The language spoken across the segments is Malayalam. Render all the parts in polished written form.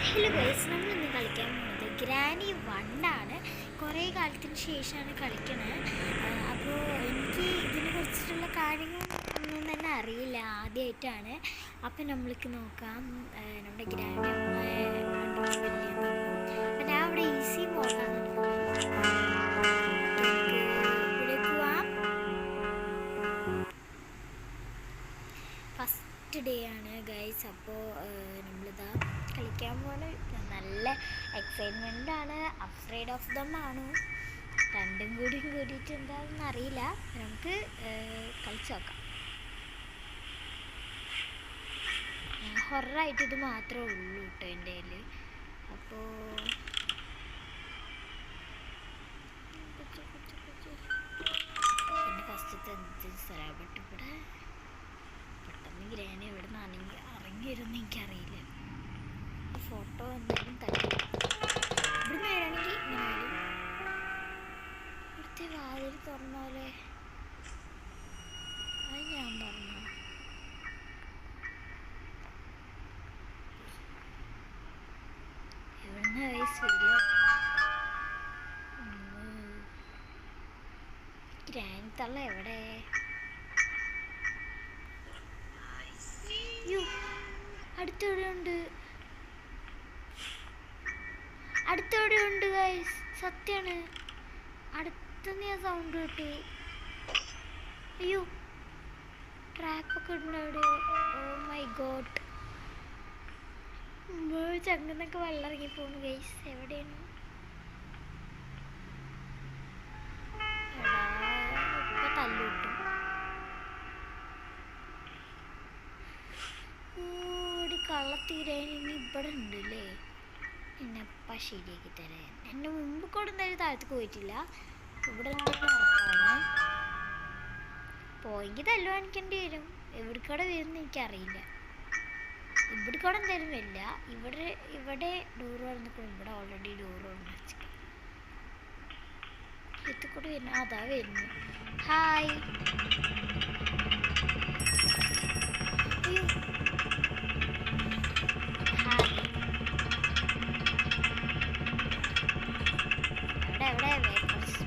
ഹലോ ഗൈസ്, നമ്മളിന്ന് കളിക്കാൻ പോകുന്നത് ഗ്രാനി 1 ആണ്. കുറേ കാലത്തിന് ശേഷമാണ് കളിക്കണത്. അപ്പോൾ എനിക്ക് ഇതിനെ കുറിച്ചിട്ടുള്ള കാര്യങ്ങളൊന്നും തന്നെ അറിയില്ല, ആദ്യമായിട്ടാണ്. അപ്പം നമ്മൾക്ക് നോക്കാം നമ്മുടെ ഗ്രാനി അപ്പം ഞാൻ അവിടെ ഈസി മോഡാണ്. ഇവിടെ പോവാം. ഫസ്റ്റ് ഡേ ആണ് ഗൈസ്. അപ്പോൾ നമ്മളിതാ കളിക്കാൻ പോകുന്ന നല്ല എക്സൈറ്റ്മെൻ്റ് ആണ്. അഫ്രൈഡ് ഓഫ് ദം ആണ്. രണ്ടും കൂടിയിട്ട് എന്താണെന്ന് അറിയില്ല. നമുക്ക് കളിച്ച് നോക്കാം. ഹൊററായിട്ട് ഇത് മാത്രമേ ഉള്ളൂ കേട്ടോ എൻ്റെ കയ്യിൽ. അപ്പോൾ എൻ്റെ ഫസ്റ്റത്തെ എന്ത് സ്ഥലപ്പെട്ടു. ഇവിടെ പെട്ടെന്ന് ഗ്രാനി എവിടെ നിന്നാണെങ്കിൽ ഇറങ്ങി വരുമെന്ന് എനിക്കറിയില്ല. ഫോട്ടോ എന്തായാലും തട്ടി ഇവിടുന്ന് വരാണെങ്കിൽ ഇങ്ങനെ വരും. ഇവിടുത്തെ വാതിൽ തുറന്നോലെ അത് ഞാൻ പറഞ്ഞു. എവിടുന്ന് വയസ്സ് വരിക? ഗ്രാനി തള്ള എവിടെ? അടുത്തെവിടെ ഉണ്ട് ഗൈസ്? സത്യാണ്, അടുത്തുനിന്ന് ഞാൻ സൗണ്ട് കിട്ടി. അയ്യോ, ട്രാപ്പൊക്കെ ഉണ്ട് അവിടെ. ഓ മൈ ഗോഡ്, ചങ്ങന്നൊക്കെ വെള്ളം ഇറങ്ങി പോകുന്നു ഗൈസ്. എവിടെയാണ്? ഇപ്പൊ തല്ലുകിട്ടും. ഓടി കള്ളത്തീരാൻ ഇനി ഇവിടെ ഉണ്ട് അല്ലേ? എന്നെപ്പം ശരിയാക്കി തരാൻ. എൻ്റെ മുമ്പ് കൂടെ എന്തായാലും താഴത്തേക്ക് പോയിട്ടില്ല. ഇവിടെ ഉറപ്പാണ്. പോയെങ്കിൽ തല്ലു കാണിക്കേണ്ടി വരും. എവിടേക്കൂടെ വരുമെന്ന് എനിക്കറിയില്ല. ഇവിടേക്കൂടെ എന്തായാലും വരില്ല. ഇവിടെ ഡോറ് തുറന്നിട്ടും ഇവിടെ ഓൾറെഡി ഡോറ് തുറന്ന് വെച്ചിട്ട് എത്തിക്കൂടെ വരുന്നു. അതാ വരുന്നു. ഹായ്.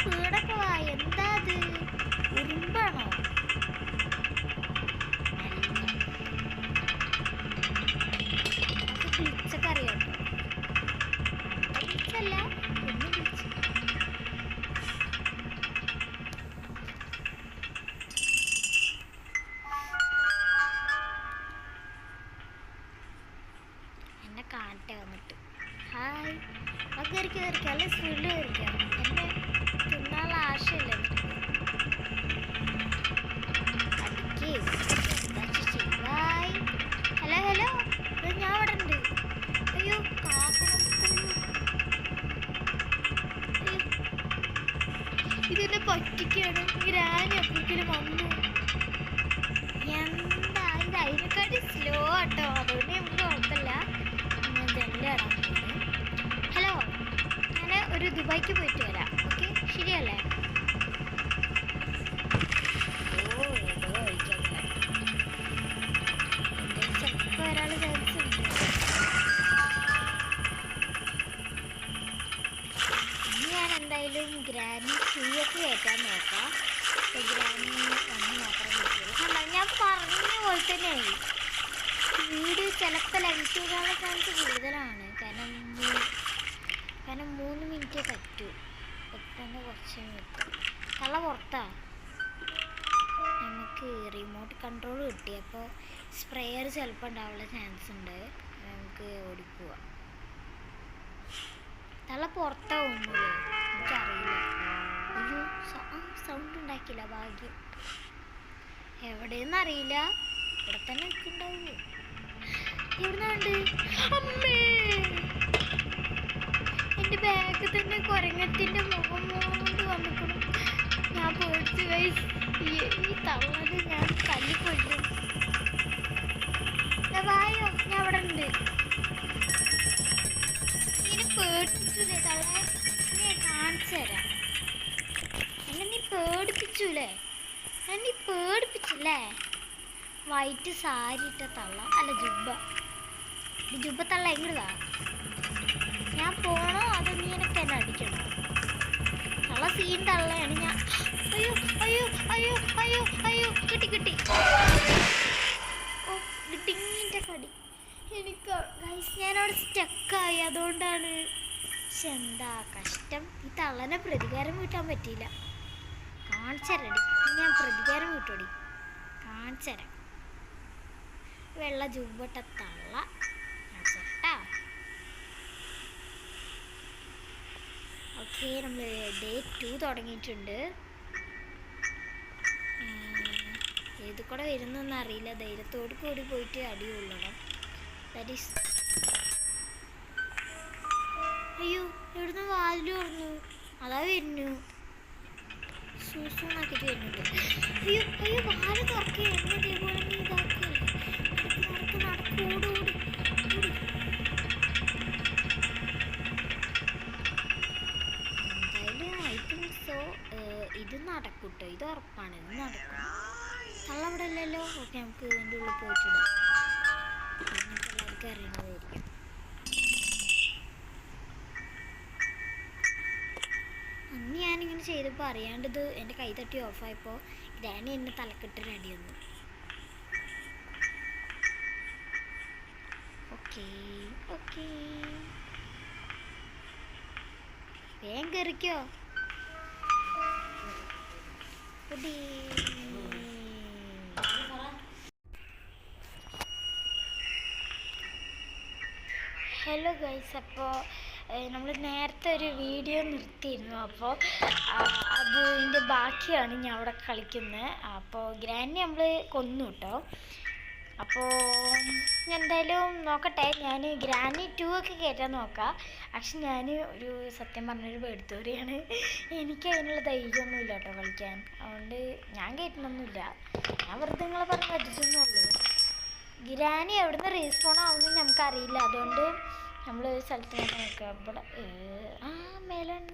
സ്പീഡൊക്കെ വാ. എന്താ അത്, ഉറുമ്പാണോ? അത് ഗ്ലിച്ചൊക്കെ അറിയാട്ടോ. ഗ്ലിച്ചല്ല, ഒന്നും ഗ്ലിച്ച്. എന്നെ കാണട്ടെ വന്നിട്ട്. ഹായ്. അത് കയറിക്കാം, അല്ലെ സ്പീഡിൽ കയറിക്കാം. എന്നെ തിന്നാനുള്ള ആശയമില്ല. ഹലോ ഹലോ, ഞാൻ അവിടെ ഉണ്ട്. അയ്യോ, ഇതെന്നെ പറ്റിക്കാണ്. ഗ്രാനി എപ്പോഴേക്കും വന്നു. എന്താ ഇത്? അതിനെക്കാട്ടി സ്ലോ ആട്ടോ. അതുകൊണ്ട് നമുക്ക് കുഴപ്പമില്ല. ഞാൻ ജനലിടാൻ പോകുന്നു. ഹലോ, ഞാൻ ഒരു ദുബായിക്ക് പോയിട്ട് വരാം. ഓക്കെ, ശരിയല്ലേ? ഓ, ഏതോ കഴിക്കാൻ ചിലപ്പോൾ ഒരാൾ ചാൻസ് ഉണ്ട്. ഇനി ഞാൻ എന്തായാലും ഗ്രാനി 2 കയറ്റാൻ നോക്കാം. ഗ്രാനി 1 മാത്രം കിട്ടുള്ളൂ. ഞാൻ പറഞ്ഞ പോലെ തന്നെയായി. വീഡിയോ ചിലപ്പോൾ ലെങ്ത് ചെയ്യാനുള്ള ചാൻസ് കൂടുതലാണ്. കാരണം 3 മിനിറ്റേ പറ്റൂ. പെട്ടെന്ന് കുറച്ച് കിട്ടും. കള്ള പുറത്താ. നമുക്ക് റിമോട്ട് കൺട്രോൾ കിട്ടി. അപ്പോൾ സ്പ്രേയർ ചിലപ്പോൾ ഉണ്ടാവാനുള്ള ചാൻസ് ഉണ്ട്. നമുക്ക് ഓടിപ്പോവാം. തള്ള പുറത്താവുന്നില്ലേ? എനിക്കറിയില്ല. അയ്യോ, സൗണ്ട് ഉണ്ടാക്കില്ല. ഭാഗ്യം. എവിടെയെന്നറിയില്ല. ഇവിടെ തന്നെ നിൽക്കുന്നുണ്ടാവുള്ളൂ. എവിടുന്നുണ്ട്? അമ്മേ, എൻ്റെ ബാഗ് തന്നെ കുരങ്ങത്തിൻ്റെ മുഖം കൊണ്ട് വന്നിക്കണം. ഞാൻ പേടിച്ചു ഗൈസ്. ഈ തള്ളത് ഞാൻ തല്ലിക്കൊല്ലും. വായോ, ഞാൻ അവിടെ ഉണ്ട്. ഇനി പേടിപ്പിച്ചൂലേ തള്ളേ? ഞാൻ കാണിച്ചു തരാം. എന്നെ നീ പേടിപ്പിച്ചൂലേ? നീ പേടിപ്പിച്ചല്ലേ? വൈറ്റ് സാരി ഇട്ട തള്ള, അല്ല ജുബ്ബ. ജുബത്തള്ള എങ്ങടാ? ഞാൻ പോണോ അതോ നീ എനിക്ക് എന്നെ അടിക്കണോ? തള്ള സീൻ തള്ളയാണ് ഞാൻ. അയ്യോ അയ്യോ അയ്യോ അയ്യോ അയ്യോ കിട്ടി കിട്ടി. ഓ കിട്ടിങ്ങിൻ്റെ കടി എനിക്ക് ഗൈസ്. ഞാനവിടെ സ്റ്റക്കായി, അതുകൊണ്ടാണ്. പക്ഷെ എന്താ കഷ്ടം, ഈ തള്ളനെ പ്രതികാരം വീട്ടാൻ പറ്റിയില്ല. കാണിച്ചരടി, ഞാൻ പ്രതികാരം വീട്ടോടി, കാണിച്ചരാം. വെള്ള ജുബട്ട തള്ള കാണിച്ചേട്ടാ. ഓക്കെ, നമ്മൾ ഡേ 2 തുടങ്ങിയിട്ടുണ്ട്. ഏത് കൂടെ വരുന്നൊന്നും അറിയില്ല. ധൈര്യത്തോട് കൂടി പോയിട്ട് അടി കൊള്ളണം. That is. അയ്യോ എവിടുന്ന് വാതിൽ തുറന്നു? അതാ വരുന്നു. സൂസൂണാക്കിയിട്ട് വരുന്നുണ്ട്. അയ്യോ അയ്യോ വാല് തുറക്കുക. എന്നെ ഇതേപോലെ നീ ഇതാക്കുക. നടക്കൂടൂടി. എന്തായാലും ഐ തിങ്ക് സോ ഇത് നടക്കൂട്ടോ. ഇത് ഉറപ്പാണ്, ഇത് നടക്കും. തള്ളവിടെ അല്ലല്ലോ. ഓക്കെ, നമുക്ക് ഇതിൻ്റെ ഉള്ളിൽ പോയിട്ടിടാം. നിങ്ങൾക്ക് എല്ലാവർക്കും അറിയണതായിരിക്കും. അന്ന് ഞാനിങ്ങനെ ചെയ്തപ്പോൾ അറിയാണ്ടത് എൻ്റെ കൈ തട്ടി ഓഫായപ്പോൾ ഗ്രാനി എന്നെ തലക്കെട്ടൊരു അടി വന്നു. ഓക്കെ ഓക്കെ, വേഗം കയറിക്കോ. ഹലോ ഗൈസ്, അപ്പോൾ നമ്മൾ നേരത്തെ ഒരു വീഡിയോ നിർത്തിയിരുന്നു. അപ്പോൾ അതിൻ്റെ ബാക്കിയാണ് ഞാൻ അവിടെ കളിക്കുന്നത്. അപ്പോൾ ഗ്രാൻഡി നമ്മൾ കൊന്നു കേട്ടോ. അപ്പോൾ എന്തായാലും നോക്കട്ടെ, ഞാൻ ഗ്രാൻഡി 2 ഒക്കെ കയറ്റാൻ നോക്കാം. പക്ഷെ ഞാൻ ഒരു സത്യം പറഞ്ഞൊരു പേടിത്തോറിയാണ്. എനിക്ക് അതിനുള്ള ധൈര്യമൊന്നുമില്ല കേട്ടോ കളിക്കാൻ. അതുകൊണ്ട് ഞാൻ കയറ്റണമൊന്നുമില്ല. ഞാൻ വെറുതെ നിങ്ങളെ പറഞ്ഞ് പറ്റിച്ചെന്നുള്ളൂ. ഗ്രാനി എവിടുന്ന് റീസ്പോൺ ആവുമെന്ന് നമുക്കറിയില്ല. അതുകൊണ്ട് നമ്മൾ ഒരു സ്ഥലത്ത് നോക്കാം. ഇവിടെ മേലൺ.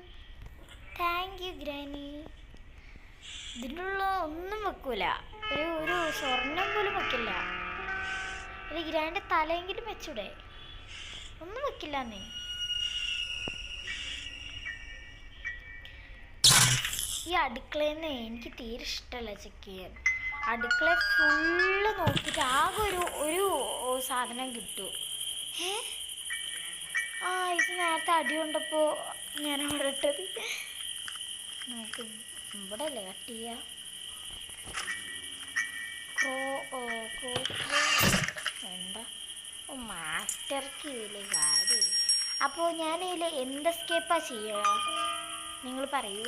Thank you granny. ഇതിൻ്റെ ഉള്ള ഒന്നും വെക്കൂല, ഒരു സ്വർണം പോലും വെക്കില്ല. ഒരു ഗ്രാൻഡ് തലയെങ്കിലും വെച്ചൂടെ? ഒന്നും വെക്കില്ലെന്നേ. ഈ അടുക്കളയിൽ നിന്ന് എനിക്ക് തീരെ ഇഷ്ടമല്ല ചെക്ക് ചെയ്യാൻ. അടുക്കള ഫുള്ള് നോക്കിയിട്ട് ആകെ ഒരു സാധനം കിട്ടും. ഇത് നേരത്തെ അടി കൊണ്ടപ്പോൾ ഞാൻ അവിടെ ഇട്ടത്. നമുക്ക് ഇവിടെ അല്ലേ കട്ട് ചെയ്യുക. വേണ്ട, മാസ്റ്റർ കീഴിൽ കാര്യം. അപ്പോൾ ഞാനതിൽ എന്ത് എസ്കേപ്പാണ് ചെയ്യുക നിങ്ങൾ പറയൂ.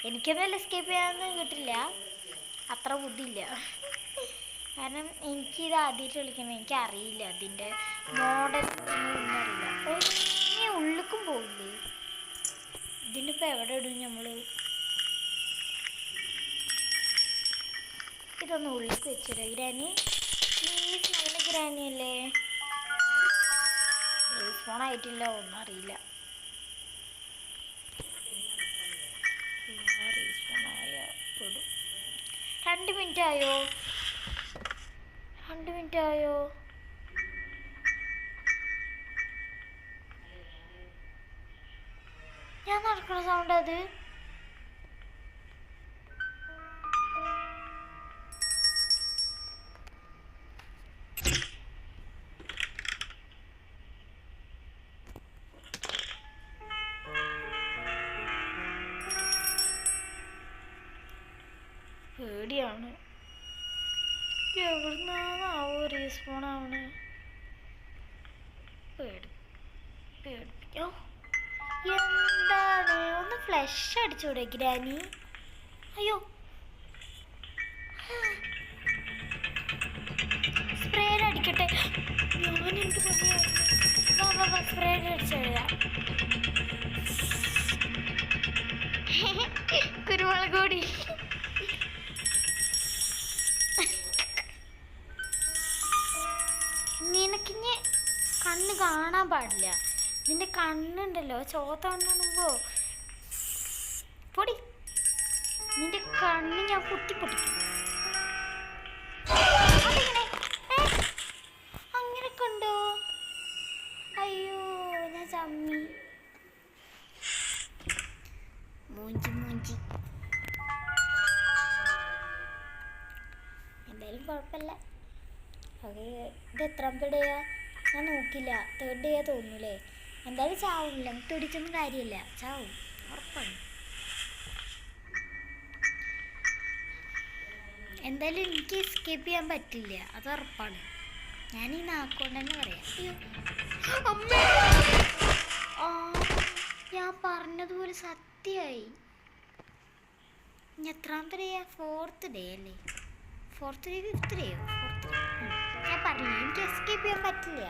എനിക്കൊന്നും എസ്കേപ്പ് ചെയ്യാനൊന്നും കിട്ടില്ല, അത്ര ബുദ്ധിയില്ല. കാരണം എനിക്കിത് ആദ്യമായിട്ട് കളിക്കുന്നത്, എനിക്കറിയില്ല അതിൻ്റെ മോഡൽ ഒന്നും അറിയില്ല. ഇനി ഉള്ളിലേക്കും പോകില്ലേ? ഇതിൻ്റെ ഇപ്പോൾ എവിടെ ഇടും നമ്മൾ? ഇതൊന്ന് ഉള്ളിലേക്ക് വെച്ചിടാം ഗ്രാനി പ്ലീസ്. നല്ല ഗ്രാനി അല്ലേ? റീസ്പോൺ ആയിട്ടില്ല, ഒന്നും അറിയില്ല. റീസ്പോൺ ആയ പെടും. 2 മിനിറ്റ് ആയോ? 2 മിനിറ്റ് ആയോ? ഞാൻ നടക്കുന്ന സൗണ്ട് അത്. പേടിയാണ്. എവിടുന്നാവോ റീസ്പോൺ ആവണേ? പേടിപ്പിക്കോ. എന്താണ്? ഒന്ന് ഫ്ലഷ് അടിച്ചൂടെ ഗ്രാനി? അയ്യോ, സ്പ്രേഡ് അടിക്കട്ടെ. ഞാൻ എന്ത് പറയാ, സ്പ്രേഡ് അടിച്ചോളാം. കുരുമുളക് പൊടി. നിനക്കിഞ്ഞ് കണ്ണ് കാണാൻ പാടില്ല. നിന്റെ കണ്ണുണ്ടല്ലോ, ചോത്ത കണ്ണാണുമ്പോ പൊടി. നിന്റെ കണ്ണ് ഞാൻ പൊട്ടിപ്പൊട്ടിക്കും. അങ്ങനെയൊക്കെ ഉണ്ടോ? അമ്മി മൂഞ്ചി മൂഞ്ചി. എന്തായാലും കുഴപ്പമില്ല. ഓക്കെ, ഇത് എത്രാമത്തെ ഡേയാ ഞാൻ നോക്കില്ല. 3rd ഡേയാ തോന്നൂലേ. എന്തായാലും ചാവില്ല, തുടിച്ചൊന്നും കാര്യമില്ല, ചാവും ഉറപ്പാണ്. എന്തായാലും എനിക്ക് എസ്കേപ്പ് ചെയ്യാൻ പറ്റില്ല, അത് ഉറപ്പാണ്. ഞാൻ ഈ നാക്കൊണ്ട് തന്നെ പറയാം. ഞാൻ പറഞ്ഞതുപോലെ സത്യമായി. ഇനി എത്രാമത്തെ ഡേയാ? 4th ഡേ അല്ലേ? 4th day 5th ഡേയോ? 4th day. ഞാൻ പറഞ്ഞു എനിക്ക് എസ്കേപ്പ് ചെയ്യാൻ പറ്റില്ല.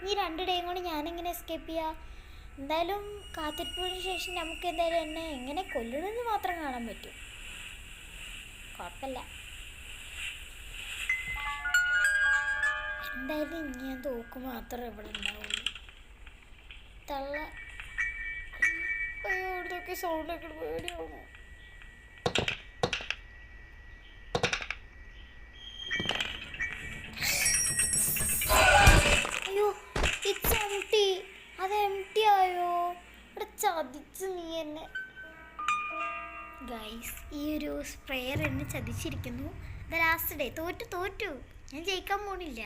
ഈ 2 ഡേയും കൊണ്ട് ഞാനെങ്ങനെ എസ്കേപ്പ് ചെയ്യാം? എന്തായാലും കാത്തിരിപ്പിന് ശേഷം നമുക്ക് എന്തായാലും എന്നെ എങ്ങനെ കൊല്ലണമെന്ന് മാത്രം കാണാൻ പറ്റും. കുഴപ്പമില്ല. എന്തായാലും ഇനി ഞാൻ തോക്ക് മാത്രമേ ഇവിടെ ഉണ്ടാവുള്ളൂ. തള്ള അയ്യോ ഇവിടുത്തെ സൗണ്ടൊക്കെ പേടിയാവണോ? അയ്യോ ഇറ്റ്സ് എംപ്റ്റി. അത് എംപ്റ്റി ആയോ? ഇവിടെ ചതിച്ചു നീ എന്നെ. ഗൈസ്, ഈ ഒരു സ്പ്രെയർ എന്നെ ചതിച്ചിരിക്കുന്നു. The last day. തോറ്റു. ഞാൻ ജയിക്കാൻ പോണില്ല.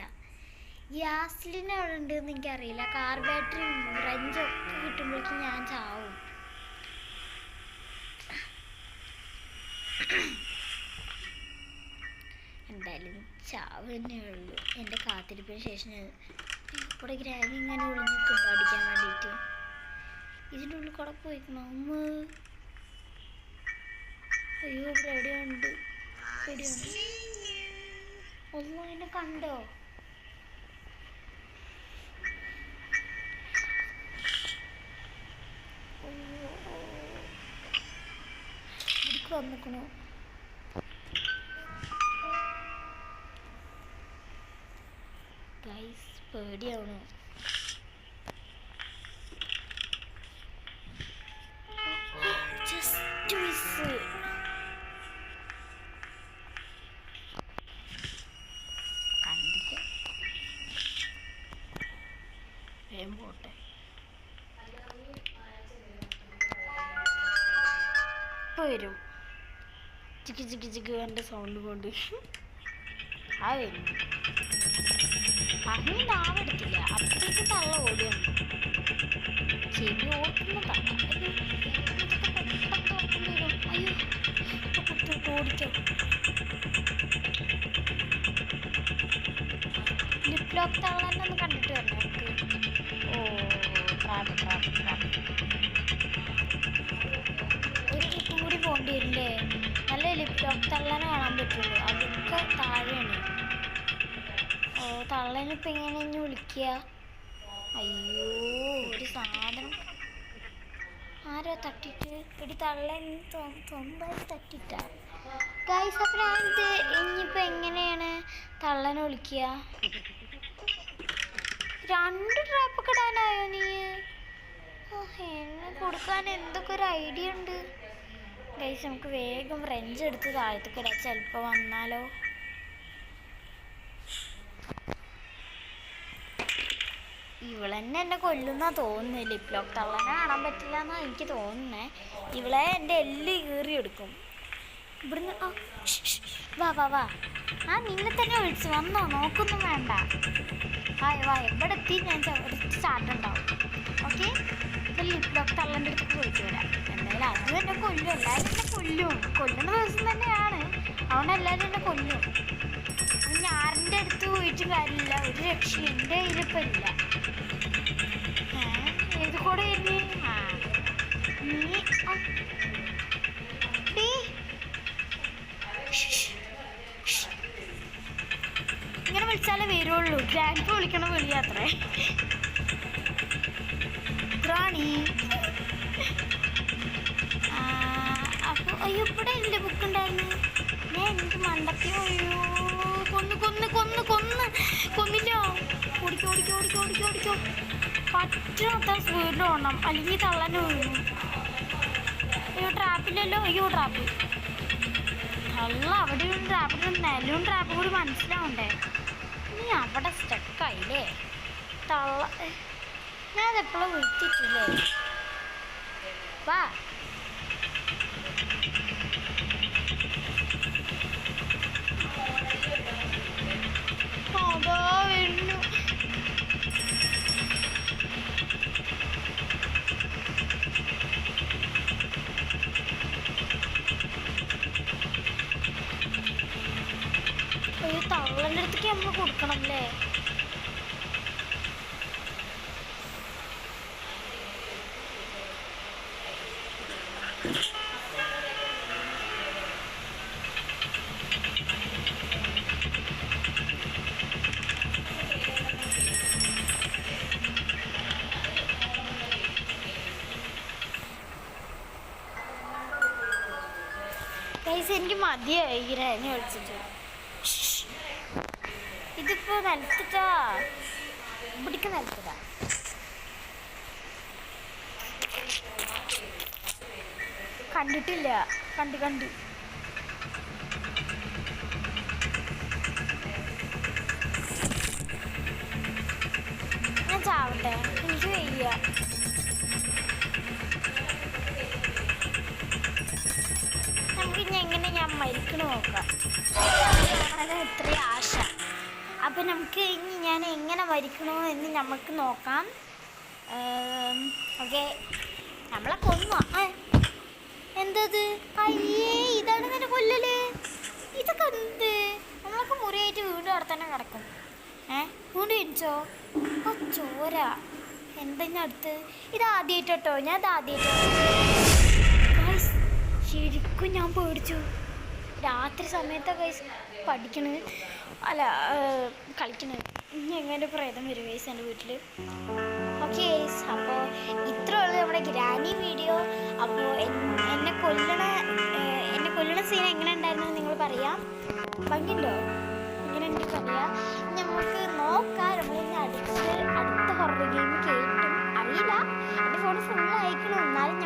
ഗ്യാസിലിന് അവിടെ ഉണ്ടെന്ന് എനിക്കറിയില്ല. കാർ ബാറ്ററിയും റഞ്ചൊക്കെ കിട്ടുമ്പോഴേക്കും ഞാൻ ചാവും. എന്തായാലും ചാവ് തന്നെ ഉള്ളൂ. എൻ്റെ കാത്തിരിപ്പിന് ശേഷം ഇവിടെ ഗ്രാനി ഇങ്ങനെ ഒളിഞ്ഞിട്ടുണ്ടോ അടിക്കാൻ വേണ്ടിയിട്ട്? ഇതിൻ്റെ ഉള്ളിൽ കൂടെ പോയിക്കണോ അമ്മ? അയ്യോ ഇവിടെ എവിടെയുണ്ട്. ഒന്നും എന്നെ കണ്ടോ? ഇവിടേക്ക് വന്നിക്കണോ? ഗൈസ് പേടിയാവണോ? Just miss. കണ്ടില്ല. വേഗം പോട്ടെ. ഇപ്പോൾ വരും. ചിക്ക് എൻ്റെ സൗണ്ട് കൊണ്ട് ആ വരും. അങ്ങനെ നാവെടുത്തില്ല. അപ്പോഴേക്ക് തള്ള ഓടിയാണ്. ചെവി ഓട്ടുന്ന തള്ള. ഇതൊക്കെ പെട്ടെന്ന് ഓർക്കേണ്ടി വരും. അയ്യോ ഓടിക്കാം. ലിപ് ലോക്ക് തള്ള തന്നെ ഒന്ന് കണ്ടിട്ട് വരണം നമുക്ക്. ഓ ട്രാപ്പ്. ഒരു ട്രിപ്പ് കൂടി പോകേണ്ടി വരില്ലേ? നല്ല ലിപ് ലോക്ക് തള്ളനെ കാണാൻ പറ്റുള്ളൂ. അതൊക്കെ താഴെയാണ്. ഓ തള്ളനിപ്പോൾ എങ്ങനെ ഇനി വിളിക്കുക? അയ്യോ ഒരു സാധനം ആരോ തട്ടിട്ട് ഒരു തള്ളൻ സ്വന്തമായി തട്ടിട്ടാ. ഗൈസ്, അപ്പം ഞാനിത് ഇനിയിപ്പോൾ എങ്ങനെയാണ് തള്ളനെ വിളിക്കുക? 2 ട്രാപ്പൊക്കെ ഇടാനായോ നീ? എന്നെ കൊടുക്കാൻ എന്തൊക്കെ ഒരു ഐഡിയ ഉണ്ട്. ഗൈസ്, നമുക്ക് വേഗം ഫ്രഞ്ച് എടുത്ത് താഴത്തേക്ക് ഇടാം. ചിലപ്പോൾ വന്നാലോ? ഇവളെന്നെ എന്നെ കൊല്ലുന്നാ തോന്നുന്നത്. ലിപ് ലോക്ക് തള്ളനെ കാണാൻ പറ്റില്ല എന്നാണ് എനിക്ക് തോന്നുന്നത്. ഇവളെ എൻ്റെ എല്ല് കീറിയെടുക്കും ഇവിടുന്ന്. വാ നിന്നെ തന്നെ വിളിച്ചു വന്നോ? നോക്കൊന്നും വേണ്ട. വാ എവിടെ എത്തി ഞാൻ ചാട്ടുണ്ടാവും. ഓക്കെ, ഇപ്പം ലിപ് ലോക്ക് തള്ളൻ്റെ അടുത്തേക്ക് വിളിച്ചു വരാം. എന്തായാലും അത് തന്നെ കൊല്ലും. എല്ലാവരും എന്നെ കൊല്ലുന്ന ദിവസം തന്നെയാണ്. അതുകൊണ്ട് എല്ലാവരും എന്നെ കൊല്ലും. ഞാറിൻ്റെ അടുത്ത് പോയിട്ടും കാര്യമില്ല. ഒരു രക്ഷയും എൻ്റെ കയ്യിലിപ്പോൾ ഇല്ല. ഏത് കൂടെ വരുന്നേ? നീ ഇങ്ങനെ വിളിച്ചാലേ വരുള്ളൂ. ഗ്രാൻഡ് വിളിക്കണ വിളിയാത്രേ. റാണി അപ്പോൾ അയ്യോ ഇവിടെ ഇല്ലേ ബുക്ക് ഉണ്ടായിരുന്നു. ഞാൻ എന്ത് മണ്ടത്തി. അയ്യോ കൊന്നില്ലോ. ഓടിക്കോ. പറ്റാത്ത സ്പീഡിൽ ഓടണം, അല്ലെങ്കിൽ തള്ളനെ വീഴും. അയ്യോ ട്രാപ്പില്ലല്ലോ. ട്രാപ്പ്. തള്ള അവിടെയും ട്രാപ്പിലും നിലവും ട്രാപ്പ് കൂടി മനസ്സിലാവണ്ടേ? നീ അവിടെ സ്റ്റക്കായില്ലേ തള്ള? ഞാൻ എപ്പോഴും വിളിച്ചിട്ടില്ലേ? വാ. അതാ വരുന്നു. ഒരു തള്ളൻ്റെ അടുത്തേക്ക് നമ്മൾ കൊടുക്കണം അല്ലേ? എനിക്ക് മതിയായി ഗ്രാനി കളിച്ചിട്ട്. ഇതിപ്പോ നിലത്തിട്ടാ പിടിക്ക നിലത്തിട്ടാ. കണ്ടിട്ടില്ല. കണ്ട് ഞാൻ ചാവട്ടെ, എനിക്ക് വയ്യ. നമുക്ക് ഇനി എങ്ങനെ ഞാൻ മരിക്കണ നോക്കാം. എത്ര ആശ. അപ്പം നമുക്ക് ഇനി ഞാൻ എങ്ങനെ മരിക്കണോ എന്ന് നമുക്ക് നോക്കാം. ഓക്കെ, നമ്മളെ കൊന്നു. എന്തത്? അയ്യേ, ഇതാണ് നിന്റെ കൊല്ലല്. ഇതൊക്കെ എന്ത്? നമ്മളൊക്കെ മുറിയായിട്ട് വീണ്ടും അവിടെ തന്നെ കിടക്കും. വീണ്ടും ഇരിച്ചോ? ആ ചോര എന്തെങ്കിലും അടുത്ത്. ഇതാദ്യമായിട്ടോ, ഞാൻ ഇതാദ്യമായിട്ടോ. ശരിക്കും ഞാൻ പേടിച്ചു. രാത്രി സമയത്തൊക്കെ പഠിക്കണത് അല്ല കളിക്കണത്. ഇനി എങ്ങനെ പ്രേതം വരും ഗൈസ് എൻ്റെ വീട്ടിൽ. ഓക്കെ ഗൈസ്, അപ്പോൾ ഇത്രേ ഉള്ളൂ നമ്മുടെ ഗ്രാനി വീഡിയോ. അപ്പോൾ എന്നെ കൊല്ലണ സീൻ എങ്ങനെ ഉണ്ടായിരുന്നു നിങ്ങൾ പറയാം. ഭംഗിയുണ്ടോ? ഇങ്ങനെ ഉണ്ട് പറയാം. നമുക്ക് നോക്കാം. നമ്മളിനി അടുത്ത ഹൊറർ ഗെയിം കേട്ടും അറിയില്ല. എൻ്റെ ഫോൺ ഫുള്ള് അയക്കണം. എന്നാലും